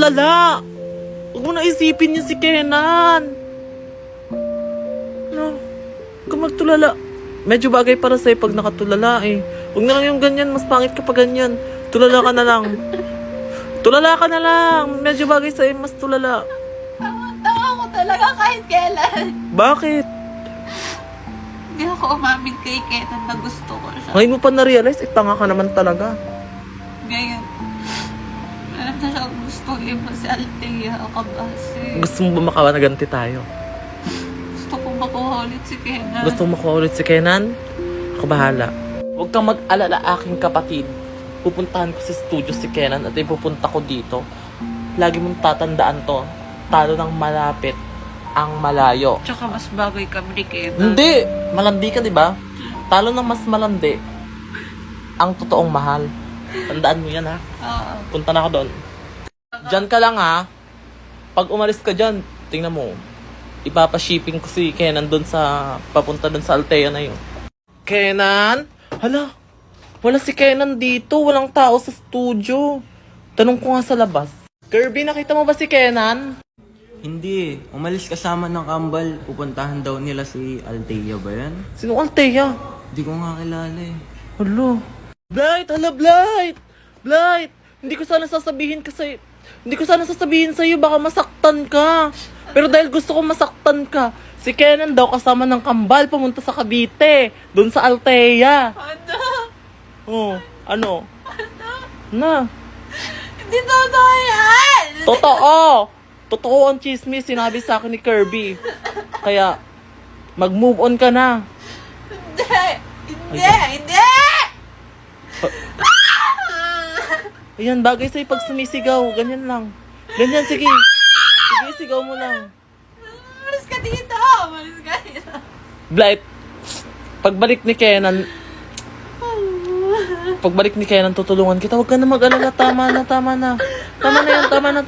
magtulala. Huwag mo na isipin niya si Kenan. No, huwag ka magtulala. Medyo bagay para sa'yo pag nakatulala eh. Huwag na lang yung ganyan, mas pangit ka pa ganyan. Tulala ka na lang. Tulala ka na lang. Medyo bagay sa'yo, mas tulala. Tawa ko talaga kahit kailan. Bakit? Hindi ako umamin kay Kenan na gusto ko siya. Ngayon mo pa na-realize, tanga ka naman talaga. Ngayon, alam na siya gusto mo si Althea Kabase. Gusto mo ba makawanaganti tayo? Gusto ko makuha ulit si Kenan. Gusto mo makuha ulit si Kenan? Ako bahala. Huwag kang mag-alala aking kapatid. Pupuntahan ko sa studio si Kenan at ipupunta ko dito. Lagi mong tatandaan to. Talo ng malapit ang malayo. Tsaka mas bagay kami ni Kenan. Hindi! Malandi ka, di ba? Talo ng mas malandi ang totoong mahal. Tandaan mo yan, ha? Oo. Punta na ako doon. Diyan ka lang, ha? Pag umalis ka dyan, tingnan mo. Ipapashipping ko si Kenan doon sa... Papunta doon sa Althea na yun. Kenan? Hala, wala si Kenan dito. Walang tao sa studio. Tanong ko nga sa labas. Kirby, nakita mo ba si Kenan? Hindi eh. Umalis kasama ng kambal. Pupuntahan daw nila si Althea ba yan? Sino Althea? Hindi ko nga kilala eh. Hala. Blight! Hala, Blight! Blight! Hindi ko sana sasabihin sa'yo, baka masaktan ka. Pero dahil gusto ko masaktan ka, si Kenan daw kasama ng kambal pumunta sa Cavite, doon sa Althea. Ano? Oh, ano? Na, Hindi totoo yan! totoo! Totoo ang chismis, sinabi sa akin ni Kirby. Kaya, mag-move on ka na. Hindi! Hindi! Hindi! Ayan, bagay sa'yo pag sumisigaw. Ganyan lang. Ganyan, sige. Sige, sigaw mo lang. Umalis ka dito! Umalis ka dito! Blight, pagbalik ni Kenan, tutulungan kita. Huwag ka na mag-alala. Tama na. Tama na yan. Tama na.